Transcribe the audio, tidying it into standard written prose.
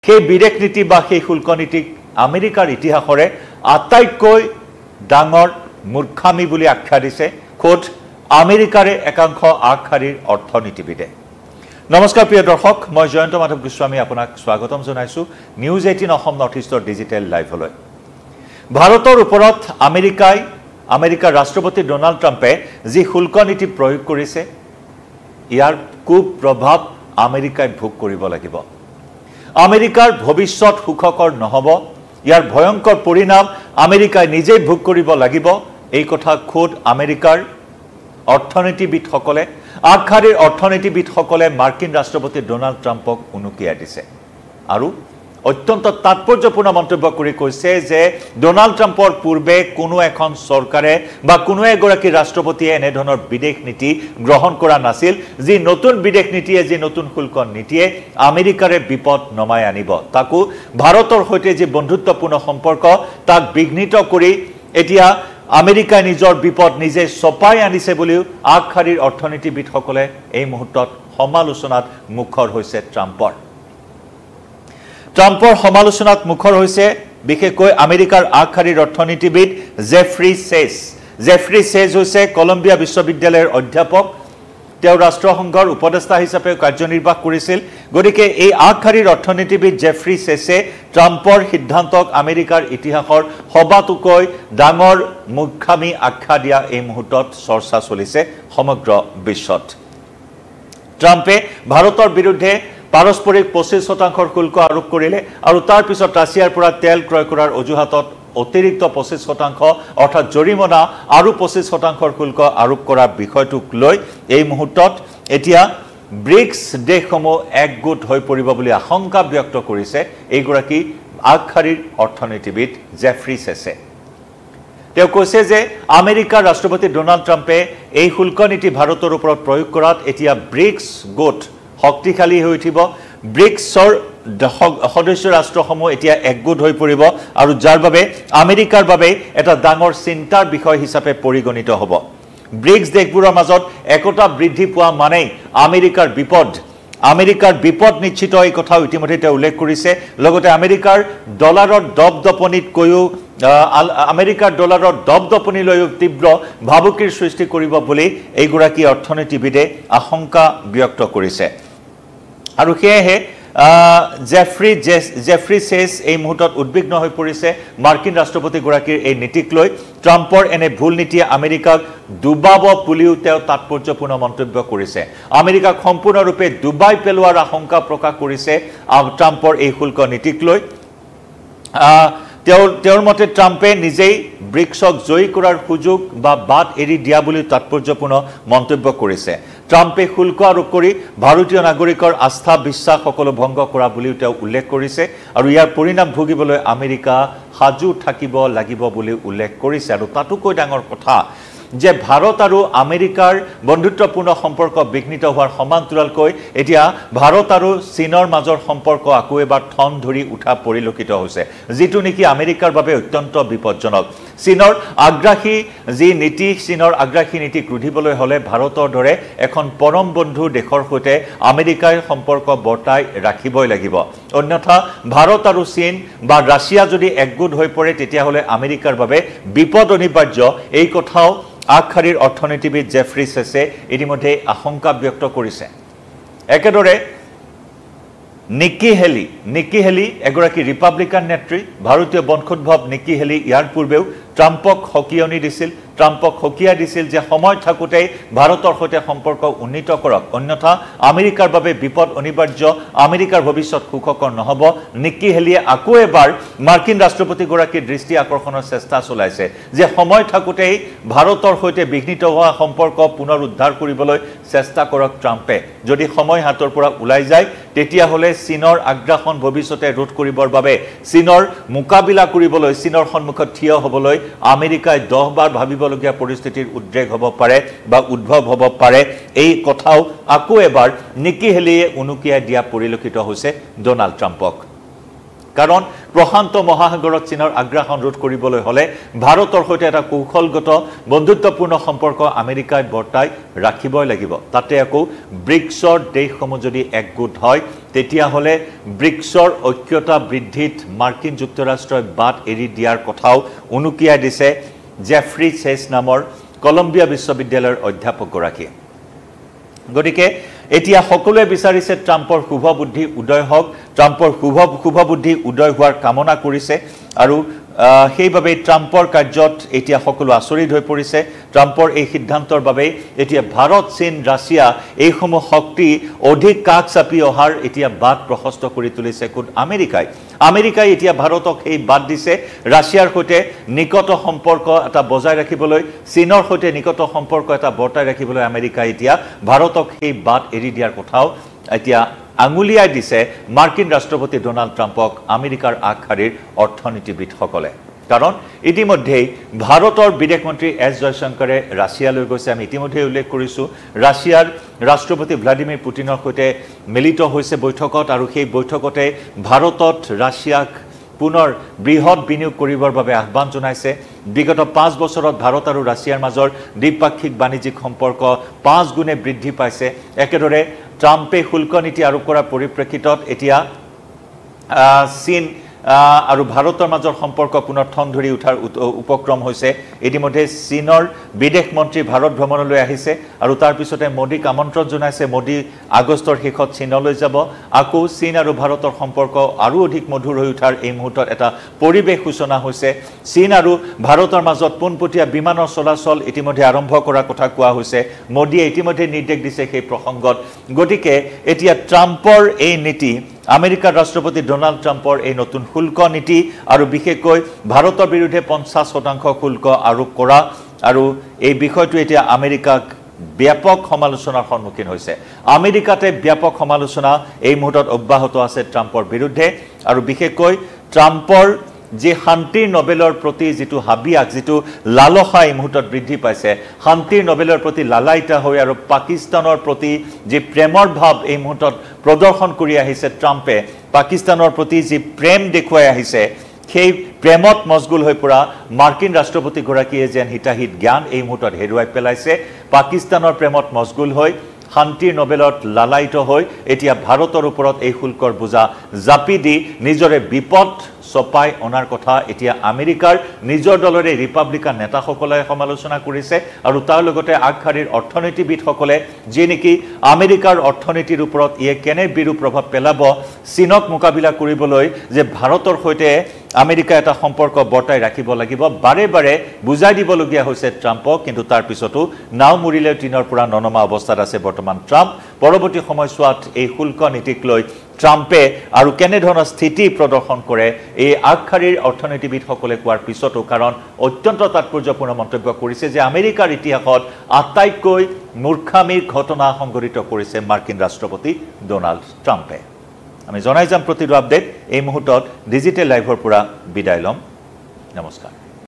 সেই বিদেশ নীতি বা সেই শুল্ক নীতিক আমেৰিকাৰ ইতিহাসৰে আটাইতকৈ ডাঙৰ মূৰ্খামি বুলি আখ্যা দিছে খোদ আমেৰিকাৰে একাংশ আগশাৰীৰ অৰ্থনীতিবিদে। নমস্কাৰ প্ৰিয় দৰ্শক, মই জয়ন্ত মাধৱ গোস্বামী আপোনাক স্বাগতম জনাইছো নিউজ 18 অসম নৰ্থ ইষ্টৰ ডিজিটেল লাইভলৈ। ভাৰতৰ ওপৰত আমেৰিকাৰ ৰাষ্ট্ৰপতি ডোনাল্ড ট্ৰাম্পে যি শুল্ক নীতি প্ৰয়োগ কৰিছে ইয়াৰ কুপ্ৰভাৱ আমেৰিকাই ভোগ কৰিব লাগিব। আমেৰিকাৰ ভৱিষ্যত সুখকৰ নহ'ব, ইয়াৰ ভয়ংকৰ পৰিণাম আমেৰিকাই নিজেই ভোগ কৰিব লাগিব। এই কথা খোদ আমেৰিকাৰ অৰ্থনীতিবিদসকলে আগশাৰীৰ অৰ্থনীতিবিদসকলে মাৰ্কিন ৰাষ্ট্ৰপতি ডোনাল্ড ট্ৰাম্পক উনুকিয়াই দিছে আৰু অত্যন্ত তাৎপৰ্যপূৰ্ণ মন্তব্য কৰি কৈছে যে ডোনাল্ড ট্ৰাম্পৰ পূৰ্বে কোনো এখন চৰকাৰে বা কোনো এগৰাকী ৰাষ্ট্ৰপতিয়ে এনেধৰণৰ বিদেশ নীতি গ্ৰহণ কৰা নাছিল, যি নতুন বিদেশ নীতিয়ে যি নতুন শুল্ক নীতিয়ে আমেৰিকাৰে বিপদ নমাই আনিব, তাকো ভাৰতৰ সৈতে যি বন্ধুত্বপূৰ্ণ সম্পৰ্ক তাক বিঘ্নিত কৰি এতিয়া আমেৰিকাই নিজৰ বিপদ নিজে চপাই আনিছে বুলিও আগশাৰীৰ অৰ্থনীতিবিদসকলে এই মুহূৰ্তত সমালোচনাত মুখৰ হৈছে। ট্ৰাম্পৰ সমালোচনাত মুখৰ হৈছে বিশেষকৈ আমেৰিকাৰ আগশাৰীৰ অৰ্থনীতিবিদ জেফ্ৰি চেজ হৈছে কলম্বিয়া বিশ্ববিদ্যালয়ৰ অধ্যাপক। তেওঁ ৰাষ্ট্ৰসংঘৰ উপদেষ্টা হিচাপে কাৰ্যনিৰ্বাহ কৰিছিল। গতিকে এই আগশাৰীৰ অৰ্থনীতিবিদ জেফ্ৰি চেছে ট্ৰাম্পৰ সিদ্ধান্তক আমেৰিকাৰ ইতিহাসৰ সবাতোকৈ ডাঙৰ মূৰ্খামি আখ্যা দিয়া এই মুহূৰ্তত চৰ্চা চলিছে সমগ্ৰ বিশ্বত। ট্ৰাম্পে ভাৰতৰ বিৰুদ্ধে পাৰস্পৰিক 25% শুল্ক আৰোপ কৰিলে আৰু তাৰ পিছত ৰাছিয়াৰ পৰা তেল ক্ৰয় কৰাৰ অজুহাতত অতিৰিক্ত 25% অৰ্থাৎ জৰিমনা আৰু 25% শুল্ক আৰোপ কৰাৰ বিষয়টোক লৈ এই মুহূৰ্তত এতিয়া ব্ৰিক্স দেশসমূহ একগোট হৈ পৰিব বুলি আশংকা ব্যক্ত কৰিছে এইগৰাকী আগশাৰীৰ অৰ্থনীতিবিদ জেফ্ৰি চেছে। তেওঁ কৈছে যে আমেৰিকাৰ ৰাষ্ট্ৰপতি ডোনাল্ড ট্ৰাম্পে এই শুল্ক নীতি ভাৰতৰ ওপৰত প্ৰয়োগ কৰাত এতিয়া ব্ৰিক্স গোট শক্তিশালী হৈ উঠিব। ব্ৰিক্সৰ সদস্য ৰাষ্ট্ৰসমূহ এতিয়া একগোট হৈ পৰিব আৰু যাৰ বাবে আমেৰিকাৰ বাবে এটা ডাঙৰ চিন্তাৰ বিষয় হিচাপে পৰিগণিত হ'ব। ব্ৰিক্স দেশবোৰৰ মাজত একতা বৃদ্ধি পোৱা মানেই আমেৰিকাৰ বিপদ নিশ্চিত, এই কথাও ইতিমধ্যে তেওঁ উল্লেখ কৰিছে। লগতে আমেৰিকাৰ ডলাৰৰ দপদপনিলৈও তীব্ৰ ভাবুকিৰ সৃষ্টি কৰিব বুলি এইগৰাকী অৰ্থনীতিবিদে আশংকা ব্যক্ত কৰিছে। আৰু সেয়েহে জেফ্ৰি চেজ এই মুহূৰ্তত উদ্বিগ্ন হৈ পৰিছে মাৰ্কিন ৰাষ্ট্ৰপতিগৰাকীৰ এই নীতিক লৈ। ট্ৰাম্পৰ এনে ভুল নীতিয়ে আমেৰিকাক ডুবাব বুলিও তেওঁ তাৎপৰ্যপূৰ্ণ মন্তব্য কৰিছে। আমেৰিকাক সম্পূৰ্ণৰূপে ডুবাই পেলোৱাৰ আশংকা প্ৰকাশ কৰিছে ট্ৰাম্পৰ এই শুল্ক নীতিক লৈ। তেওঁৰ মতে ট্ৰাম্পে নিজেই ব্ৰিক্সক জয়ী কৰাৰ সুযোগ বা বাট এৰি দিয়া বুলি তাৎপৰ্যপূৰ্ণ মন্তব্য কৰিছে। ট্ৰাম্পে শুল্ক আৰোপ কৰি ভাৰতীয় নাগৰিকৰ আস্থা বিশ্বাস সকলো ভংগ কৰা বুলিও তেওঁ উল্লেখ কৰিছে আৰু ইয়াৰ পৰিণাম ভুগিবলৈ আমেৰিকা সাজু থাকিব লাগিব বুলি উল্লেখ কৰিছে। আৰু তাতোকৈ ডাঙৰ কথা যে ভাৰত আৰু আমেৰিকাৰ বন্ধুত্বপূৰ্ণ সম্পৰ্ক বিঘ্নিত হোৱাৰ সমান্তৰালকৈ এতিয়া ভাৰত আৰু চীনৰ মাজৰ সম্পৰ্ক আকৌ এবাৰ ঠন ধৰি উঠা পৰিলক্ষিত হৈছে, যিটো নেকি আমেৰিকাৰ বাবে অত্যন্ত বিপদজনক। চীনৰ আগ্ৰাসী নীতিক ৰুধিবলৈ হ'লে ভাৰতৰ দৰে এখন পৰম বন্ধু দেশৰ সৈতে আমেৰিকাৰ সম্পৰ্ক বৰ্তাই ৰাখিবই লাগিব। অন্যথা ভাৰত আৰু চীন বা ৰাছিয়া যদি একগোট হৈ পৰে তেতিয়াহ'লে আমেৰিকাৰ বাবে বিপদ অনিবাৰ্য। এই কথাও আগশাৰীৰ অৰ্থনীতিবিদ জেফ্ৰি চেছে ইতিমধ্যে আশংকা ব্যক্ত কৰিছে। একেদৰে নিকি হেলি এগৰাকী ৰিপাব্লিকান নেত্ৰী, ভাৰতীয় বংশোদ্ভৱ নিকি হেলি ইয়াৰ পূৰ্বেও ট্ৰাম্পক সকীয়াই দিছিল যে সময় থাকোঁতেই ভাৰতৰ সৈতে সম্পৰ্ক উন্নীত কৰক, অন্যথা আমেৰিকাৰ বাবে বিপদ অনিবাৰ্য, আমেৰিকাৰ ভৱিষ্যত সুখকৰ নহ'ব। নিকি হেলিয়ে আকৌ এবাৰ মাৰ্কিন ৰাষ্ট্ৰপতিগৰাকীৰ দৃষ্টি আকৰ্ষণৰ চেষ্টা চলাইছে যে সময় থাকোঁতেই ভাৰতৰ সৈতে বিঘ্নিত হোৱা সম্পৰ্ক পুনৰ উদ্ধাৰ কৰিবলৈ চেষ্টা কৰক ট্ৰাম্পে। যদি সময় হাতৰ পৰা ওলাই যায় তেতিয়াহ'লে চীনৰ আগ্ৰাসন ভৱিষ্যতে ৰোধ কৰিবৰ বাবে, চীনৰ মোকাবিলা কৰিবলৈ, চীনৰ সন্মুখত থিয় হ'বলৈ আমেৰিকাই 10 বাৰ ভাবিবলগীয়া পৰিস্থিতিৰ উদ্ভৱ হ'ব পাৰে। এই কথাও আকৌ এবাৰ নিকি হেলিয়ে উনুকিয়াই দিয়া পৰিলক্ষিত হৈছে ডোনাল্ড ট্ৰাম্পক। কাৰণ প্ৰশান্ত মহাসাগৰত চীনৰ আগ্ৰাসন ৰোধ কৰিবলৈ হলে ভাৰতৰ সৈতে এটা কৌশলগত বন্ধুত্বপূৰ্ণ সম্পৰ্ক আমেৰিকাই বৰ্তাই ৰাখিবই লাগিব তাতে আকৌ ব্ৰিক্সৰ দেশসমূহ যদি একগোট হয় তেতিয়া হলে ব্ৰিক্সৰ ঐক্যতা বৃদ্ধিত মাৰ্কিন যুক্তৰাষ্ট্ৰই বাট এৰি দিয়াৰ কথাও উনুকিয়াই দিছে জেফ্ৰি চেছ নামৰ কলম্বিয়া বিশ্ববিদ্যালয়ৰ অধ্যাপক গৰাকী গতিকে এতিয়া সকলোৱে বিচাৰিছে ট্ৰাম্পৰ শুভ বুদ্ধি উদয় হওক ট্ৰাম্পৰ শুভ বুদ্ধি উদয় হোৱাৰ কামনা কৰিছে আৰু সেইভাবে ট্ৰাম্পৰ কাৰ্যত এতিয়া সকলো আচৰিত হৈ পৰিছে ট্ৰাম্পৰ এই সিদ্ধান্তৰ বাবে এতিয়া ভাৰত চীন ৰাছিয়া এই সমূহ শক্তি অধিক কাক চাপি অহাৰ এতিয়া বাট প্ৰশস্ত কৰি তুলিছে কোন আমেৰিকাই এতিয়া ভাৰতক এই বাট দিছে ৰাছিয়াৰ সৈতে নিকট সম্পৰ্ক এটা বজাই ৰাখিবলৈ চীনৰ সৈতে নিকট সম্পৰ্ক এটা বৰ্তাই ৰাখিবলৈ আমেৰিকাই এতিয়া ভাৰতক এই বাট এৰি দিয়াৰ কথাও এতিয়া আঙুলিয়াই দিছে মাৰ্কিন ৰাষ্ট্ৰপতি ডোনাল্ড ট্ৰাম্পক আমেৰিকাৰ আগশাৰীৰ অৰ্থনীতিবিদসকলে কাৰণ ইতিমধ্যে ভাৰতৰ বিদেশ মন্ত্ৰী এছ জয়শংকৰে ৰাছিয়ালৈ গৈছে আমি ইতিমধ্যে উল্লেখ কৰিছো ৰাছিয়াৰ ৰাষ্ট্ৰপতি ভ্লাদিমিৰ পুটিনৰ সৈতে মিলিত হৈছে বৈঠকত আৰু সেই বৈঠকতে ভাৰতত ৰাছিয়াক পুনৰ বৃহৎ বিনিয়োগ কৰিবৰ বাবে আহ্বান জনাইছে বিগত 5 বছৰত ভাৰত আৰু ৰাছিয়াৰ মাজৰ দ্বিপাক্ষিক বাণিজ্যিক সম্পৰ্ক 5 গুণে বৃদ্ধি পাইছে একেদৰে ট্ৰাম্পে শুল্ক নীতি আৰোপ কৰাৰ পৰিপ্ৰেক্ষিতত এতিয়া চীন আৰু ভাৰতৰ মাজৰ সম্পৰ্ক পুনৰ ঠন ধৰি উঠাৰ উপক্ৰম হৈছে ইতিমধ্যে চীনৰ বিদেশ মন্ত্ৰী ভাৰত ভ্ৰমণলৈ আহিছে আৰু তাৰ পিছতে মোদীক আমন্ত্ৰণ জনাইছে মোদী আগষ্টৰ শেষত চীনলৈ যাব আকৌ চীন আৰু ভাৰতৰ সম্পৰ্ক আৰু অধিক মধুৰ হৈ উঠাৰ এই মুহূৰ্তত এটা পৰিৱেশ সূচনা হৈছে চীন আৰু ভাৰতৰ মাজত পোনপটীয়া বিমানৰ চলাচল ইতিমধ্যে আৰম্ভ কৰাৰ কথা কোৱা হৈছে মোদীয়ে ইতিমধ্যে নিৰ্দেশ দিছে সেই প্ৰসংগত গতিকে এতিয়া ট্ৰাম্পৰ এই নীতি আমেৰিকাৰ ৰাষ্ট্ৰপতি ডোনাল্ড ট্ৰাম্পৰ এই নতুন শুল্ক নীতি আৰু বিশেষকৈ ভাৰতৰ বিৰুদ্ধে 50% শুল্ক আৰোপ কৰা আৰু এই বিষয়টো এতিয়া আমেৰিকাক ব্যাপক সমালোচনাৰ সন্মুখীন হৈছে আমেৰিকাতে ব্যাপক সমালোচনা এই মুহূৰ্তত অব্যাহত আছে ট্ৰাম্পৰ বিৰুদ্ধে আৰু বিশেষকৈ ট্ৰাম্পৰ যে শান্তিৰ নোবেলৰ প্ৰতি যেটো হাবিয়াক যেটো লালসা এই মুহূৰ্তত বৃদ্ধি পাইছে শান্তিৰ নোবেলৰ প্ৰতি লালাইতা হৈ আৰু পাকিস্তানৰ প্ৰতি যে প্ৰেমৰ ভাৱ এই মুহূৰ্তত প্ৰদৰ্শন কৰি আহিছে ট্ৰাম্পে পাকিস্তানৰ প্ৰতি যে প্ৰেম দেখুৱাই আহিছে সেই প্ৰেমত মজগুল হৈ পৰা মাৰ্কিন ৰাষ্ট্ৰপতি গৰাকীয়ে যেন হিতাহিত জ্ঞান এই মুহূৰ্তত হেৰুৱাই পেলাইছে পাকিস্তানৰ প্ৰেমত মজগুল হৈ শান্তিৰ নোবেলত লালাইত হৈ এতিয়া ভাৰতৰ ওপৰত এই শুল্কৰ বোজা জাপি দি নিজৰে বিপদ সপাই অনাৰ কথা এতিয়া আমেৰিকাৰ নিজৰ দলৰে ৰিপাব্লিকান নেতাসকলে সমালোচনা কৰিছে আৰু তাৰ লগতে আগশাৰীৰ অৰ্থনীতিবিদসকলে যে নেকি আমেৰিকাৰ অৰ্থনীতিৰ ওপৰত ইয়ে কেনে বিৰূপ প্ৰভাৱ পেলাব চীনক মোকাবিলা কৰিবলৈ যে ভাৰতৰ সৈতে আমেৰিকা এটা সম্পৰ্ক বৰ্তাই ৰাখিব লাগিব বাৰে বাৰে বুজাই দিবলগীয়া হৈছে ট্ৰাম্পক কিন্তু তাৰ পিছতো নাও মুৰিলে তিনৰ পৰা ননমা অৱস্থাত আছে বৰ্তমান ট্ৰাম্প পৰৱৰ্তী সময়ছোৱাত এই শুল্ক নীতিক লৈ ট্ৰাম্পে আৰু কেনে ধৰণৰ স্থিতি প্ৰদৰ্শন কৰে এই আগশাৰীৰ অৰ্থনীতিবিদসকলে কোৱাৰ পিছতো কাৰণ অত্যন্ত তাৎপৰ্যপূৰ্ণ মন্তব্য কৰিছে যে আমেৰিকাৰ ইতিহাসত আটাইতকৈ মূৰ্খামিৰ ঘটনা সংঘটিত কৰিছে মাৰ্কিন ৰাষ্ট্ৰপতি ডোনাল্ড ট্ৰাম্পে আমি জনাই যাম প্ৰতিটো আপডেট এই মুহূৰ্তত ডিজিটেল লাইভৰ পৰা বিদায় লম নমস্কাৰ